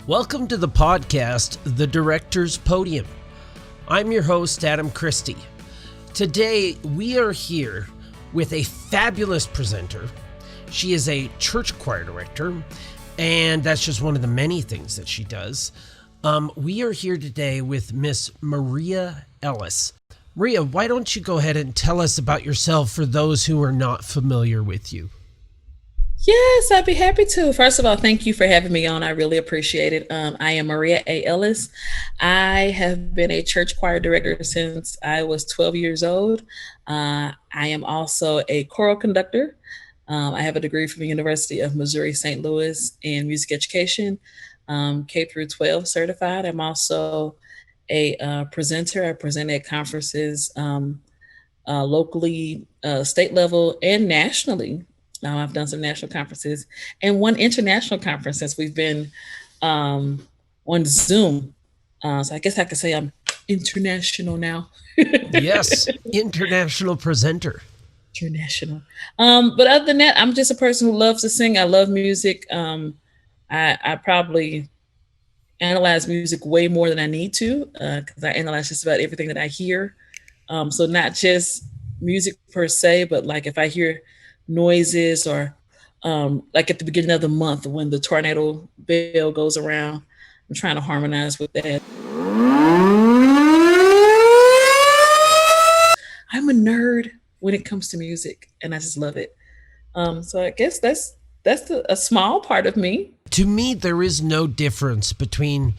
Welcome to the podcast, The Directors Podium. I'm your host, Adam Christie. Today, we are here with a fabulous presenter. She is a church choir director, and that's just one of the many things that she does. We are here today with Miss Maria Ellis. Maria, why don't you go ahead and tell us about yourself for those who are not familiar with you? Yes, I'd be happy to. First of all, thank you for having me on. I really appreciate it. I am Maria A. Ellis. I have been a church choir director since I was 12 years old. I am also a choral conductor. I have a degree from the University of Missouri St. Louis in music education, K through 12 certified. I'm also a presenter. I present at conferences locally, state level, and nationally. I've done some national conferences and one international conference since we've been on Zoom. So I guess I could say I'm international now. Yes, international presenter. International. But other than that, I'm just a person who loves to sing. I love music. I probably analyze music way more than I need to because I analyze just about everything that I hear. So not just music per se, but like if I hear noises or like at the beginning of the month when the tornado bell goes around, I'm trying to harmonize with that. I'm a nerd when it comes to music and I just love it. So I guess that's a small part of me. To me, there is no difference between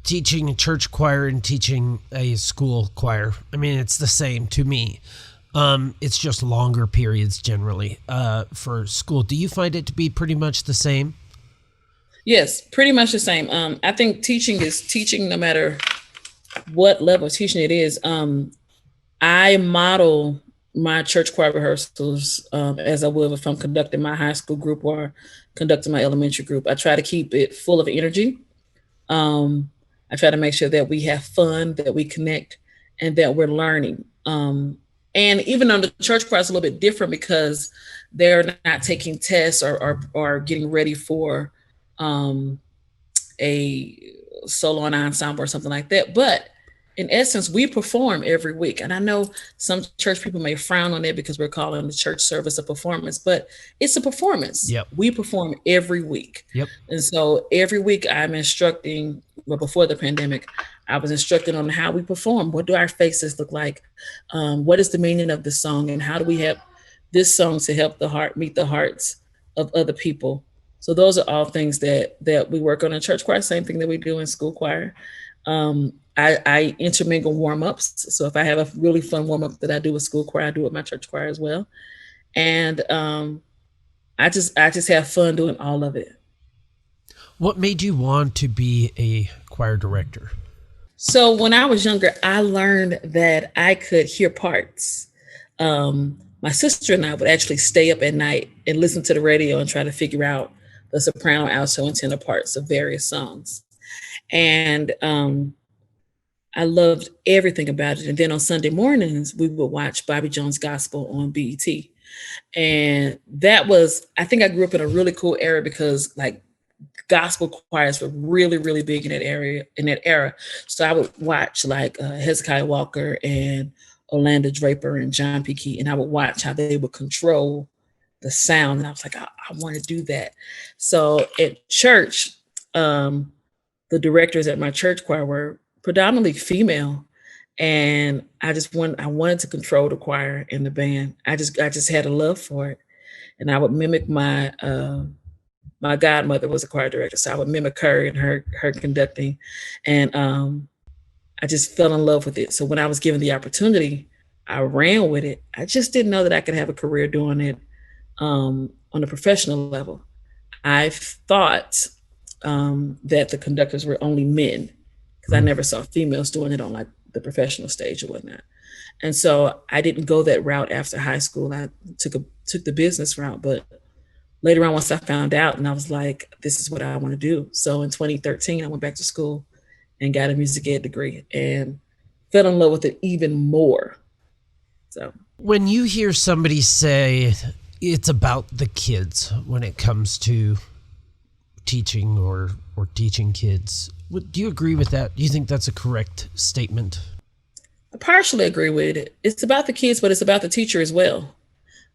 teaching a church choir and teaching a school choir. I mean, it's the same to me. It's just longer periods generally for school. Do you find it to be pretty much the same? Yes, pretty much the same. I think teaching is teaching no matter what level of teaching it is. I model my church choir rehearsals as I would if I'm conducting my high school group or conducting my elementary group. I try to keep it full of energy. I try to make sure that we have fun, that we connect, and that we're learning. And even on the church choir, it's a little bit different because they're not taking tests or getting ready for a solo and ensemble or something like that. But in essence, we perform every week. And I know some church people may frown on it because we're calling the church service a performance, but it's a performance. Yep. We perform every week. Yep. And so every week I'm instructing, well, before the pandemic, I was instructing on how we perform. What do our faces look like? What is the meaning of the song? And how do we help this song to help the heart, meet the hearts of other people? So those are all things that we work on in church choir, same thing that we do in school choir. I intermingle warm-ups. So if I have a really fun warm-up that I do with school choir, I do with my church choir as well. And I just have fun doing all of it. What made you want to be a choir director? So when I was younger, I learned that I could hear parts. My sister and I would actually stay up at night and listen to the radio and try to figure out the soprano, alto, and tenor parts of various songs. And I loved everything about it. And then on Sunday mornings, we would watch Bobby Jones Gospel on BET. And that was, I think I grew up in a really cool era because like gospel choirs were really, really big in that era. So I would watch like Hezekiah Walker and Orlando Draper and John P. Key, and I would watch how they would control the sound. And I was like, I want to do that. So at church, the directors at my church choir were predominantly female. And I wanted to control the choir and the band. I just had a love for it. And I would mimic my godmother was a choir director. So I would mimic her and her conducting. And I just fell in love with it. So when I was given the opportunity, I ran with it. I just didn't know that I could have a career doing it on a professional level. I thought that the conductors were only men because I never saw females doing it on like the professional stage or whatnot. And so I didn't go that route after high school. I took the business route, but later on, once I found out and I was like, this is what I want to do. So in 2013, I went back to school and got a music ed degree and fell in love with it even more. So when you hear somebody say it's about the kids when it comes to teaching or teaching kids. Do you agree with that? Do you think that's a correct statement? I partially agree with it. It's about the kids, but it's about the teacher as well.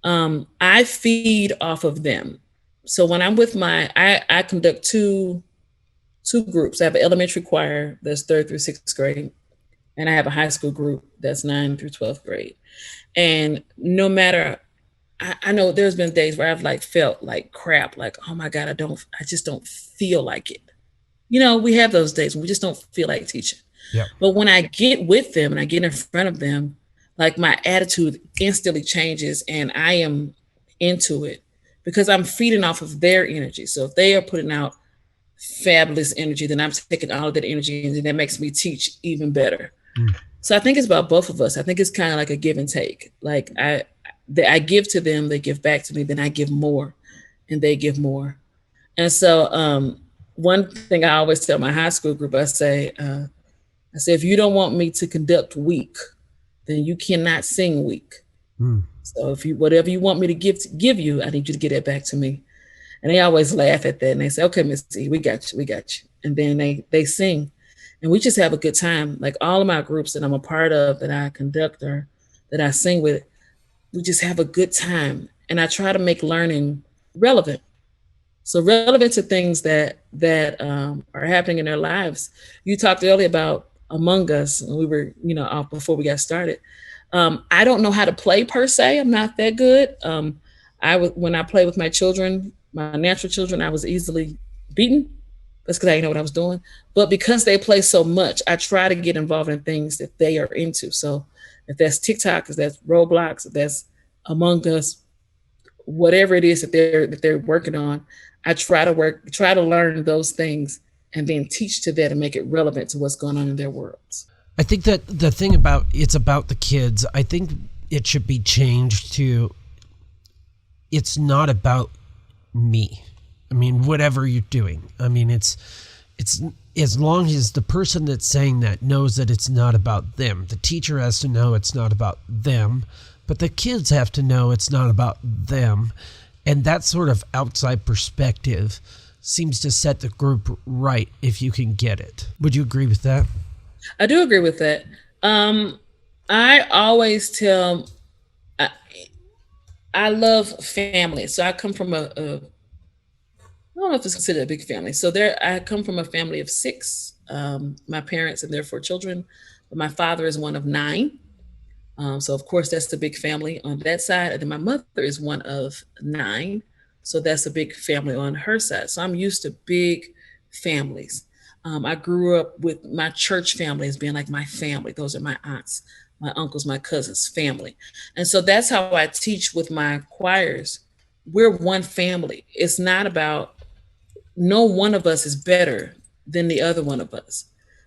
I feed off of them. So when I'm with I conduct two groups. I have an elementary choir that's 3rd through 6th grade, and I have a high school group that's 9th through 12th grade. And no matter, I know there's been days where I've like felt like crap, like, oh my God, I just don't feel like it. We have those days when we just don't feel like teaching. Yeah. But when I get with them and I get in front of them, like my attitude instantly changes and I am into it because I'm feeding off of their energy. So if they are putting out fabulous energy, then I'm taking all of that energy and then that makes me teach even better. So I think it's about both of us. I think it's kind of like a give and take. Like I give to them, they give back to me, then I give more and they give more. And so one thing I always tell my high school group, I say, if you don't want me to conduct weak, then you cannot sing weak. So if whatever you want me to give you, I need you to get it back to me. And they always laugh at that. And they say, okay, Miss C, we got you. And then they sing. And we just have a good time. Like all of my groups that I'm a part of, that I conduct or that I sing with, we just have a good time. And I try to make learning relevant. So relevant to things that are happening in their lives. You talked earlier about Among Us, and we were, off before we got started. I don't know how to play per se. I'm not that good. When I play with my children, my natural children, I was easily beaten. That's because I didn't know what I was doing. But because they play so much, I try to get involved in things that they are into. So if that's TikTok, if that's Roblox, if that's Among Us, whatever it is that they're working on, I try to learn those things and then teach to that and make it relevant to what's going on in their worlds. I think that the thing about it's about the kids, I think it should be changed to it's not about me. I mean, whatever you're doing. I mean, it's as long as the person that's saying that knows that it's not about them. The teacher has to know it's not about them, but the kids have to know it's not about them. And that sort of outside perspective seems to set the group right if you can get it. Would you agree with that? I do agree with that. I always tell, I love family. So I come from I don't know if it's considered a big family. So I come from a family of 6, my parents and their 4 children. But my father is one of 9. So of course that's the big family on that side. And then my mother is one of 9. So that's a big family on her side. So I'm used to big families. I grew up with my church family as being like my family. Those are my aunts, my uncles, my cousins, family. And so that's how I teach with my choirs. We're one family. It's not about no one of us is better than the other one of us.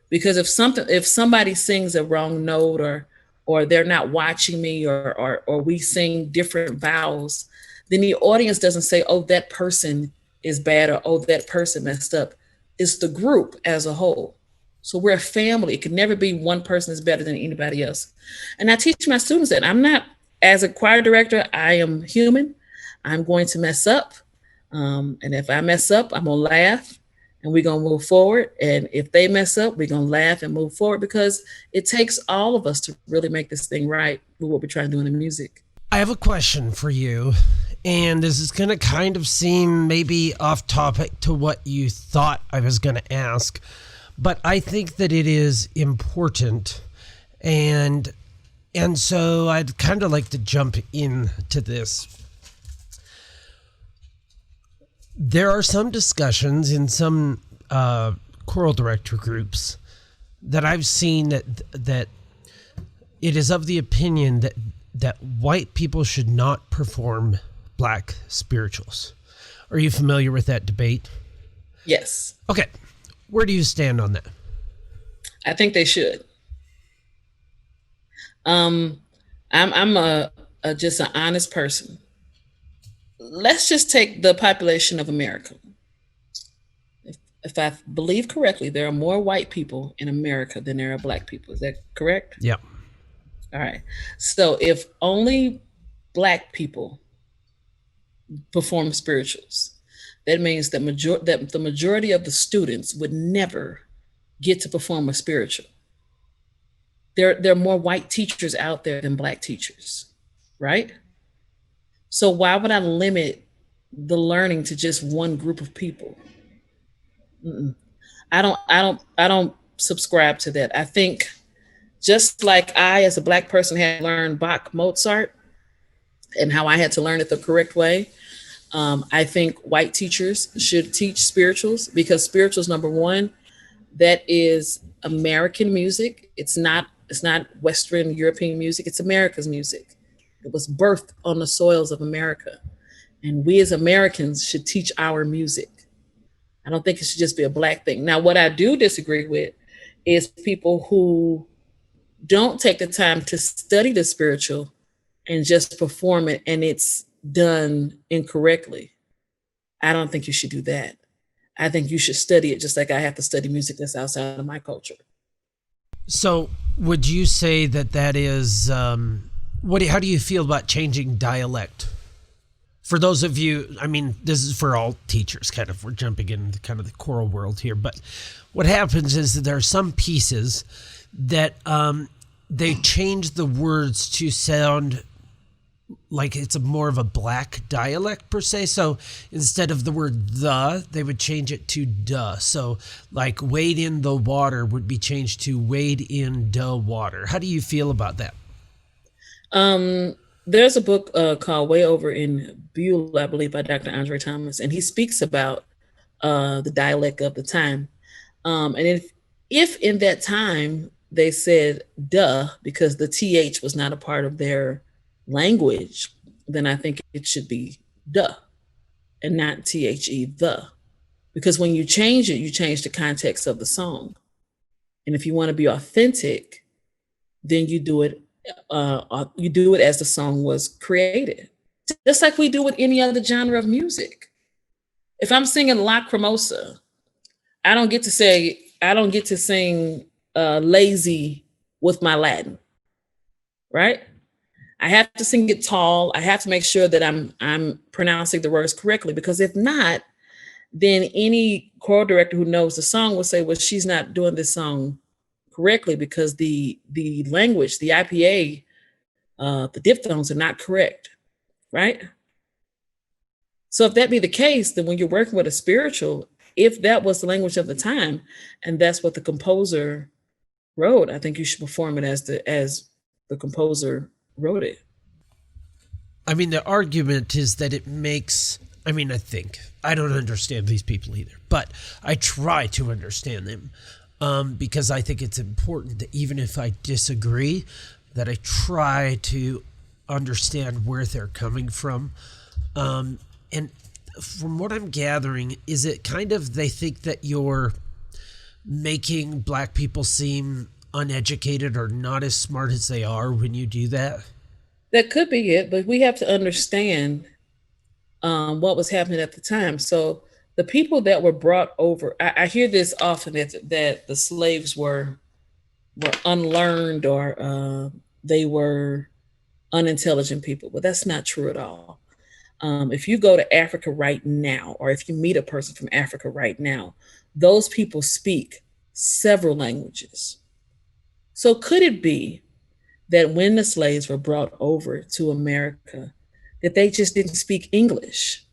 Because if somebody sings a wrong note or they're not watching me or we sing different vowels, then the audience doesn't say, oh, that person is bad or oh, that person messed up. It's the group as a whole. So we're a family. It can never be one person is better than anybody else. And I teach my students that I'm not, as a choir director, I am human. I'm going to mess up. And if I mess up, I'm going to laugh and we're going to move forward. And if they mess up, we're going to laugh and move forward because it takes all of us to really make this thing right with what we're trying to do in the music. I have a question for you, and this is going to kind of seem maybe off topic to what you thought I was going to ask, but I think that it is important, and so I'd kind of like to jump into this. There are some discussions in some choral director groups that I've seen that it is of the opinion that white people should not perform black spirituals. Are you familiar with that debate? Yes. Okay. Where do you stand on that? I think they should. I'm just an honest person. Let's just take the population of America. If I believe correctly, there are more white people in America than there are black people. Is that correct? Yeah. All right. So if only black people perform spirituals, that means that the majority of the students would never get to perform a spiritual. There are more white teachers out there than black teachers, right? So why would I limit the learning to just one group of people? I don't subscribe to that. I think just like I, as a black person, had learned Bach, Mozart, and how I had to learn it the correct way. I think white teachers should teach spirituals, because spirituals, number one, that is American music. It's not Western European music. It's America's music. It was birthed on the soils of America. And we as Americans should teach our music. I don't think it should just be a black thing. Now, what I do disagree with is people who don't take the time to study the spiritual and just perform it, and it's done incorrectly. I don't think you should do that. I think you should study it just like I have to study music that's outside of my culture. So would you say that is, how do you feel about changing dialect? For those of you, I mean, this is for all teachers, kind of, we're jumping into kind of the choral world here, but what happens is that there are some pieces that they change the words to sound like it's more of a black dialect per se. So instead of the word the, they would change it to duh. So like wade in the water would be changed to wade in the water. How do you feel about that? There's a book called Way Over in Buell, I believe, by Dr. Andre Thomas, and he speaks about the dialect of the time. And if in that time they said duh because the TH was not a part of their language, then I think it should be duh and not THE, the. Because when you change it, you change the context of the song. And if you want to be authentic, then you do it as the song was created. Just like we do with any other genre of music. If I'm singing La Cremosa, I don't get to sing lazy with my Latin, right? I have to sing it tall. I have to make sure that I'm pronouncing the words correctly, because if not, then any choral director who knows the song will say, well, she's not doing this song correctly because the language, the IPA, the diphthongs are not correct, right? So if that be the case, then when you're working with a spiritual, if that was the language of the time and that's what the composer wrote, I think you should perform it as the composer wrote it. I mean, the argument is that it makes, I don't understand these people either, but I try to understand them because I think it's important that even if I disagree, that I try to understand where they're coming from. And from what I'm gathering, is it kind of they think that you're making black people seem uneducated or not as smart as they are when you do that? That could be it, but we have to understand what was happening at the time. So the people that were brought over, I hear this often that the slaves were unlearned or they were unintelligent people, but that's not true at all. If you go to Africa right now, or if you meet a person from Africa right now, those people speak several languages. So could it be that when the slaves were brought over to America, that they just didn't speak English?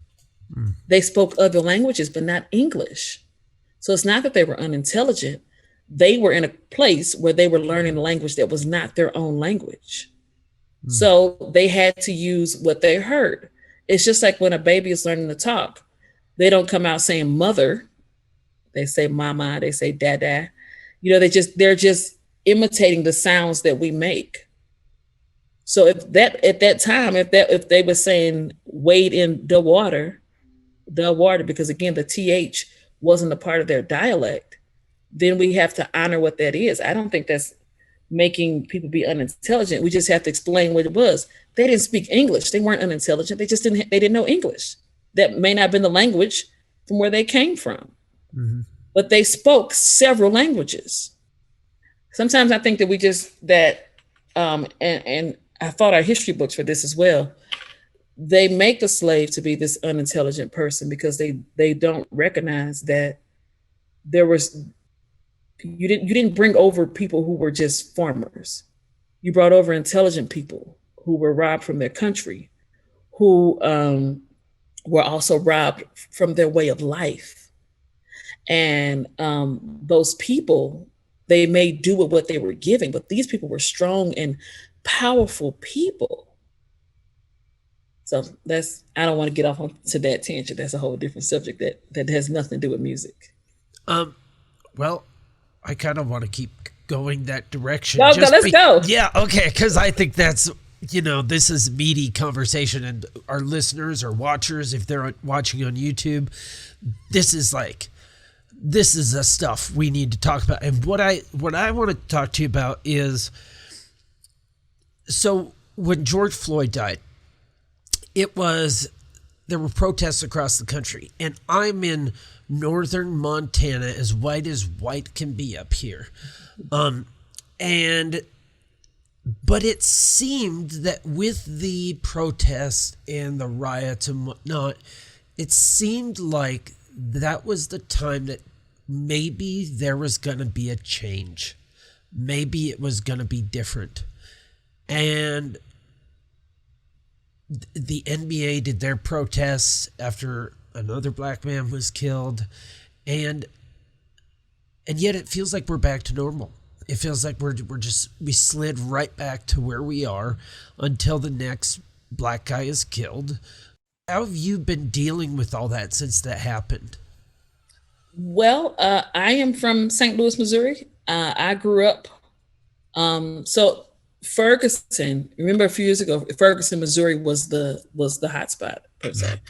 They spoke other languages, but not English. So it's not that they were unintelligent. They were in a place where they were learning a language that was not their own language. So they had to use what they heard. It's just like when a baby is learning to talk, they don't come out saying mother. They say mama, they say dada. They're just imitating the sounds that we make. So if they were saying wade in the water, because again, the TH wasn't a part of their dialect, then we have to honor what that is. I don't think that's making people be unintelligent. We just have to explain what it was. They didn't speak English. They weren't unintelligent. They didn't know English. That may not have been the language from where they came from, but they spoke several languages. Sometimes I think that and I thought our history books for this as well. they make the slave to be this unintelligent person because they don't recognize that there was you didn't bring over people who were just farmers. You brought over intelligent people who were robbed from their country, who were also robbed from their way of life. And those people, they may do with what they were giving, but these people were strong and powerful people. So I don't want to get off to that tangent. That's a whole different subject that has nothing to do with music. Well, I kind of want to keep going that direction. Let's go. Yeah, okay, because I think that's, this is meaty conversation, and our listeners or watchers, if they're watching on YouTube, this is the stuff we need to talk about. And what I want to talk to you about is, so when George Floyd died, there were protests across the country, and I'm in northern Montana, as white can be up here. But it seemed that with the protests and the riots and whatnot, it seemed like that was the time that maybe there was going to be a change. Maybe it was going to be different. And the NBA did their protests after another black man was killed, and yet it feels like we're back to normal. It feels like we slid right back to where we are until the next black guy is killed. How have you been dealing with all that since that happened? Well, I am from St. Louis, Missouri. I grew up, so Ferguson, remember a few years ago, Ferguson, Missouri was the hot spot per se.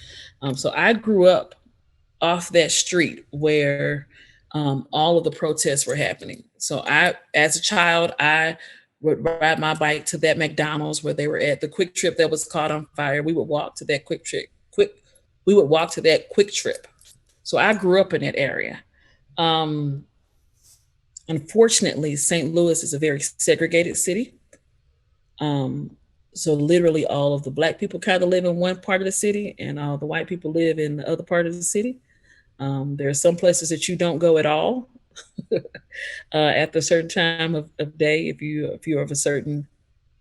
So I grew up off that street where all of the protests were happening. So as a child, I would ride my bike to that McDonald's where they were at, the Quick Trip that was caught on fire. We would walk to that Quick Trip. So I grew up in that area. Unfortunately, St. Louis is a very segregated city. So literally all of the black people kind of live in one part of the city and all the white people live in the other part of the city. There are some places that you don't go at all at a certain time of day if you're of a certain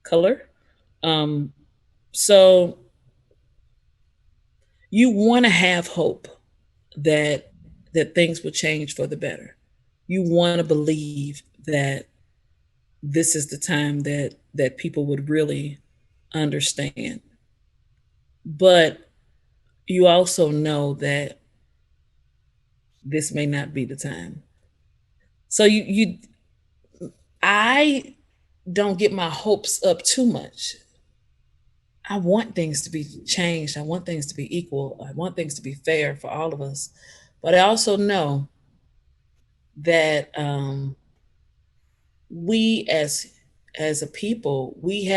color. So you want to have hope that things will change for the better. You want to believe that this is the time that people would really understand. But you also know that this may not be the time. So I don't get my hopes up too much. I want things to be changed. I want things to be equal. I want things to be fair for all of us. But I also know that we as a people, we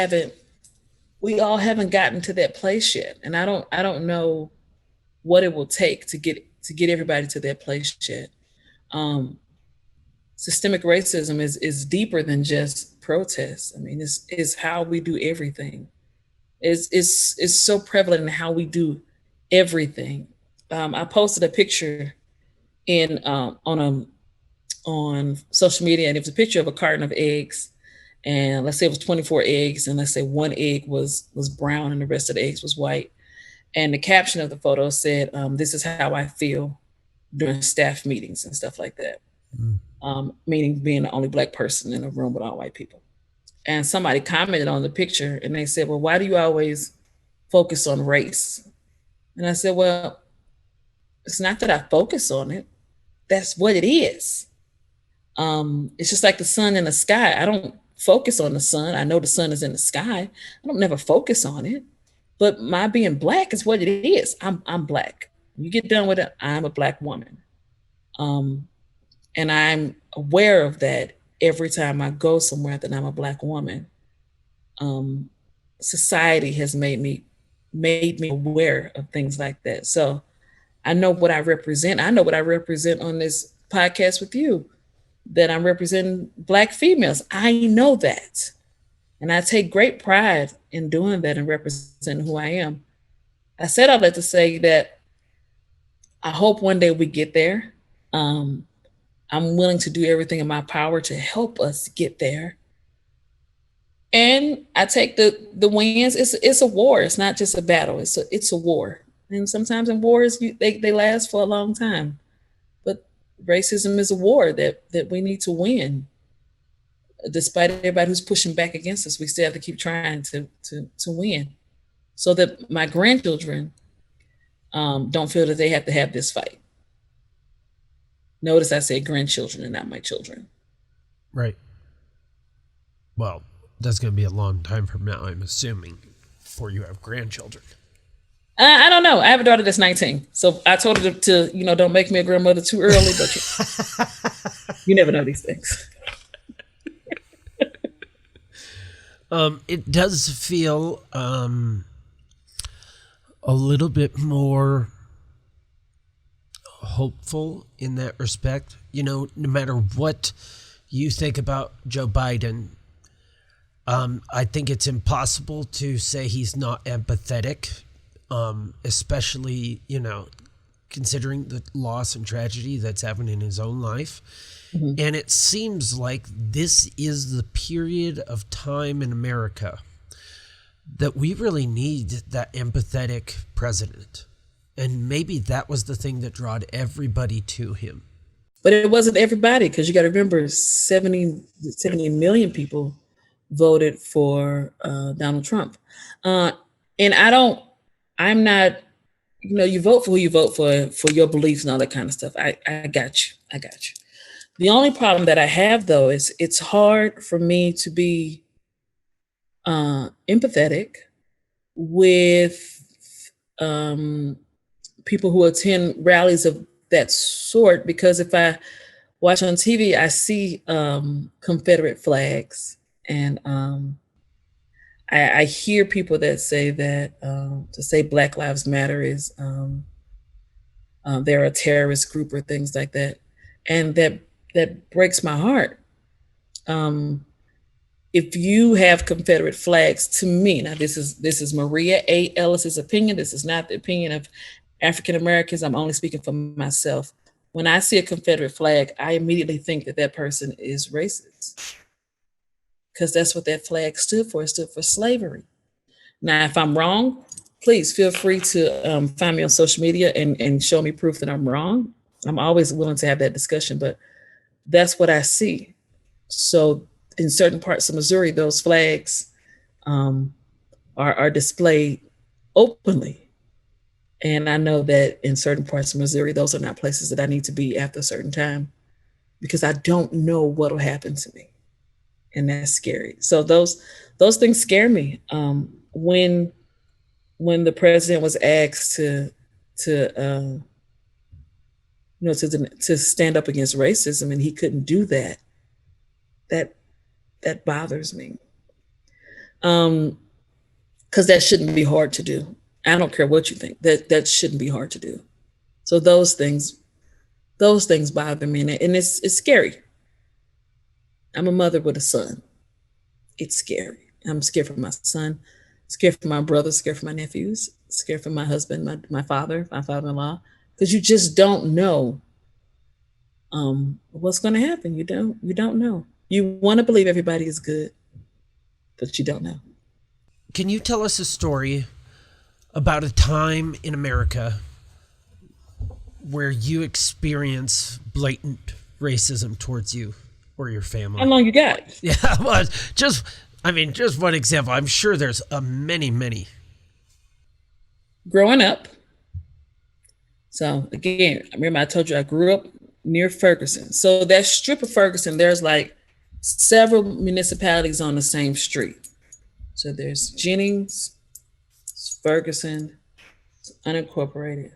all haven't gotten to that place yet. And I don't know what it will take to get everybody to that place yet. Systemic racism is deeper than just protests. I mean, it's how we do everything. It's so prevalent in how we do everything. I posted a picture on social media, and it was a picture of a carton of eggs, and let's say it was 24 eggs, and let's say one egg was brown and the rest of the eggs was white. And the caption of the photo said, "This is how I feel during staff meetings and stuff like that." Meaning being the only black person in a room with all white people. And somebody commented on the picture and they said, "Well, why do you always focus on race?" And I said, "Well, it's not that I focus on it. That's what it is. It's just like the sun in the sky. I don't focus on the sun. I know the sun is in the sky. I don't never focus on it. But my being black is what it is. I'm black. You get done with it, I'm a black woman. And I'm aware of that every time I go somewhere that I'm a black woman. Society has made me aware of things like that. So I know what I represent. I know what I represent on this podcast with you, that I'm representing Black females. I know that. And I take great pride in doing that and representing who I am. I said all that to say that I hope one day we get there. I'm willing to do everything in my power to help us get there. And I take the wins. It's a war. It's not just a battle. It's a war. And sometimes in wars they last for a long time. But racism is a war that we need to win. Despite everybody who's pushing back against us, we still have to keep trying to win, so that my grandchildren don't feel that they have to have this fight. Notice I say grandchildren and not my children. Right. Well, that's going to be a long time from now, I'm assuming, before you have grandchildren. I don't know. I have a daughter that's 19. So I told her to don't make me a grandmother too early, but you never know these things. It does feel a little bit more hopeful in that respect. No matter what you think about Joe Biden, I think it's impossible to say he's not empathetic, especially, considering the loss and tragedy that's happened in his own life. Mm-hmm. And it seems like this is the period of time in America that we really need that empathetic president. And maybe that was the thing that drawed everybody to him. But it wasn't everybody, because you got to remember 70 million people voted for Donald Trump. And I'm not, you vote for who you vote for your beliefs and all that kind of stuff. I got you. The only problem that I have, though, is it's hard for me to be empathetic with people who attend rallies of that sort, because if I watch on TV, I see Confederate flags, and I hear people that say that to say Black Lives Matter is they're a terrorist group or things like that, and that breaks my heart. If you have Confederate flags, to me, now this is Maria A. Ellis's opinion. This is not the opinion of African Americans. I'm only speaking for myself. When I see a Confederate flag, I immediately think that person is racist, because that's what that flag stood for. It stood for slavery. Now, if I'm wrong, please feel free to find me on social media and show me proof that I'm wrong. I'm always willing to have that discussion, but that's what I see. So in certain parts of Missouri, those flags are displayed openly. And I know that in certain parts of Missouri, those are not places that I need to be after a certain time, because I don't know what will happen to me. And that's scary. So those things scare me. When the president was asked to stand up against racism, and he couldn't do that, that bothers me. Because that shouldn't be hard to do. I don't care what you think. That shouldn't be hard to do. So those things bother me, and it's scary. I'm a mother with a son. It's scary. I'm scared for my son, scared for my brother, scared for my nephews, scared for my husband, my father-in-law, because you just don't know what's going to happen. You don't know. You want to believe everybody is good, but you don't know. Can you tell us a story about a time in America where you experience blatant racism towards you or your family? How long you got? Yeah, well, just one example. I'm sure there's many. Growing up. So again, remember I told you I grew up near Ferguson. So that strip of Ferguson, there's like several municipalities on the same street. So there's Jennings, Ferguson, it's unincorporated.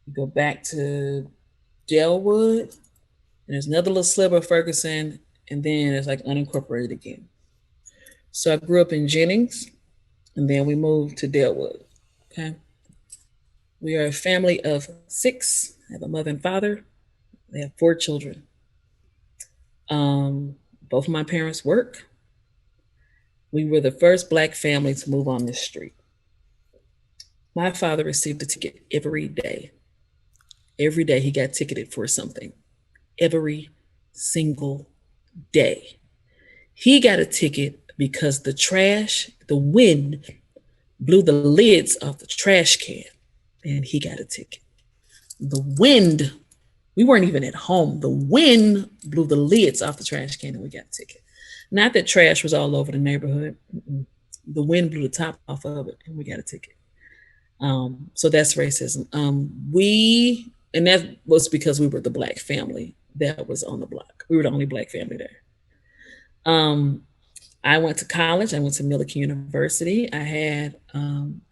You go back to Delwood, and there's another little sliver of Ferguson, and then it's like unincorporated again. So I grew up in Jennings, and then we moved to Delwood. Okay. We are a family of 6. I have a mother and father. They have 4 children. Both of my parents work. We were the first Black family to move on this street. My father received a ticket every day. Every day he got ticketed for something. Every single day. He got a ticket because the wind blew the lids off the trash can, and he got a ticket. The wind, we weren't even at home. The wind blew the lids off the trash can, and we got a ticket. Not that trash was all over the neighborhood. The wind blew the top off of it, and we got a ticket. So that's racism. And that was because we were the Black family that was on the block. We were the only Black family there. I went to college. I went to Millikan University. I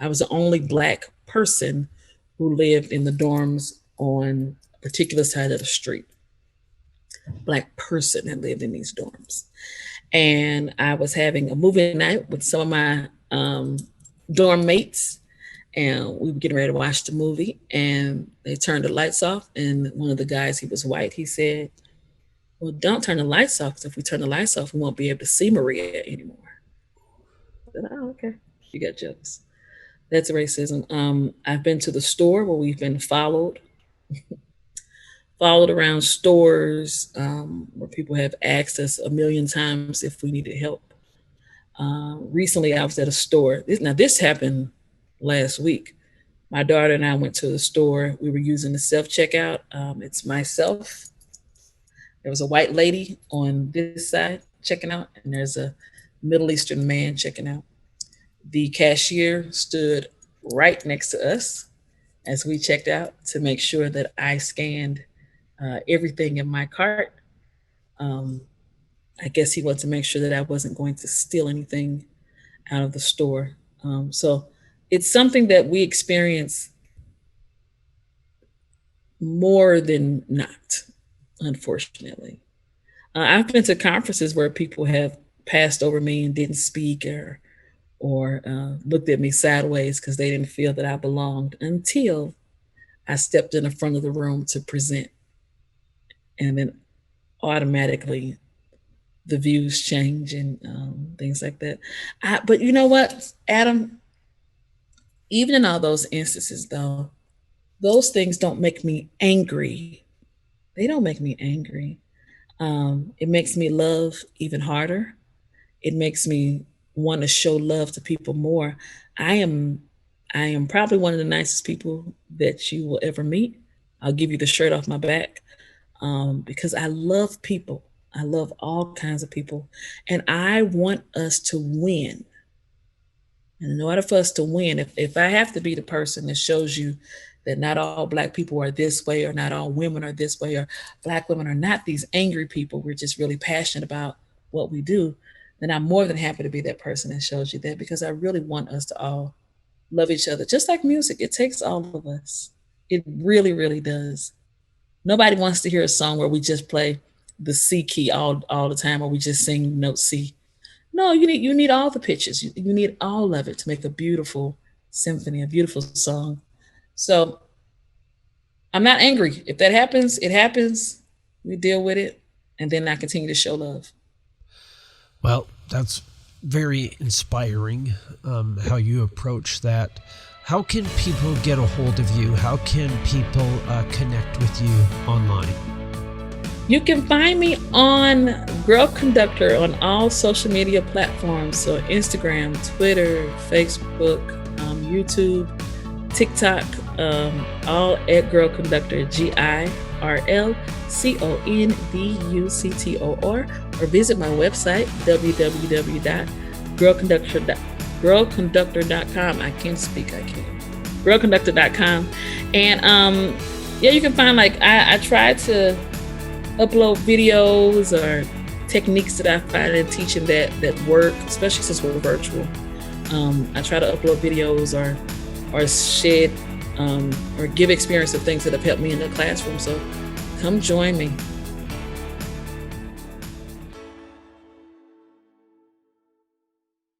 was the only Black person who lived in the dorms on a particular side of the street. Black person that lived in these dorms. And I was having a movie night with some of my dorm mates, and we were getting ready to watch the movie, and they turned the lights off. And one of the guys, he was white, he said, well, don't turn the lights off, because if we turn the lights off, we won't be able to see Maria anymore. I said, oh, okay. You got jealous. That's racism. I've been to the store where we've been followed around stores, where people have asked us a million times if we needed help. Recently, I was at a store. This happened last week. My daughter and I went to the store. We were using the self-checkout. It's myself. There was a white lady on this side checking out, and there's a Middle Eastern man checking out. The cashier stood right next to us as we checked out to make sure that I scanned everything in my cart. I guess he wanted to make sure that I wasn't going to steal anything out of the store. So it's something that we experience more than not, unfortunately. I've been to conferences where people have passed over me and didn't speak or looked at me sideways because they didn't feel that I belonged until I stepped in the front of the room to present. And then automatically the views change and things like that. But you know what, Adam? Even in all those instances, though, those things don't make me angry. They don't make me angry. It makes me love even harder. It makes me want to show love to people more. I am probably one of the nicest people that you will ever meet. I'll give you the shirt off my back because I love people. I love all kinds of people, and I want us to win. And in order for us to win, if I have to be the person that shows you that not all Black people are this way, or not all women are this way, or Black women are not these angry people, we're just really passionate about what we do, then I'm more than happy to be that person that shows you that, because I really want us to all love each other. Just like music, it takes all of us. It really, really does. Nobody wants to hear a song where we just play the C key all the time, or we just sing note C. No, you need all the pitches. You need all of it to make a beautiful symphony, a beautiful song. So I'm not angry. If that happens, it happens. We deal with it, and then I continue to show love. Well, that's very inspiring, how you approach that. How can people get a hold of you? How can people connect with you online? You can find me on Girl Conductor on all social media platforms. So Instagram, Twitter, Facebook, YouTube, TikTok, all at Girl Conductor, GIRLCONDUCTOR, or visit my website, www.girlconductor.com. I can speak, girlconductor.com. And you can find, I try to upload videos or techniques that I find in teaching that work, especially since we're virtual. I try to upload videos or shed or give experience of things that have helped me in the classroom. So come join me.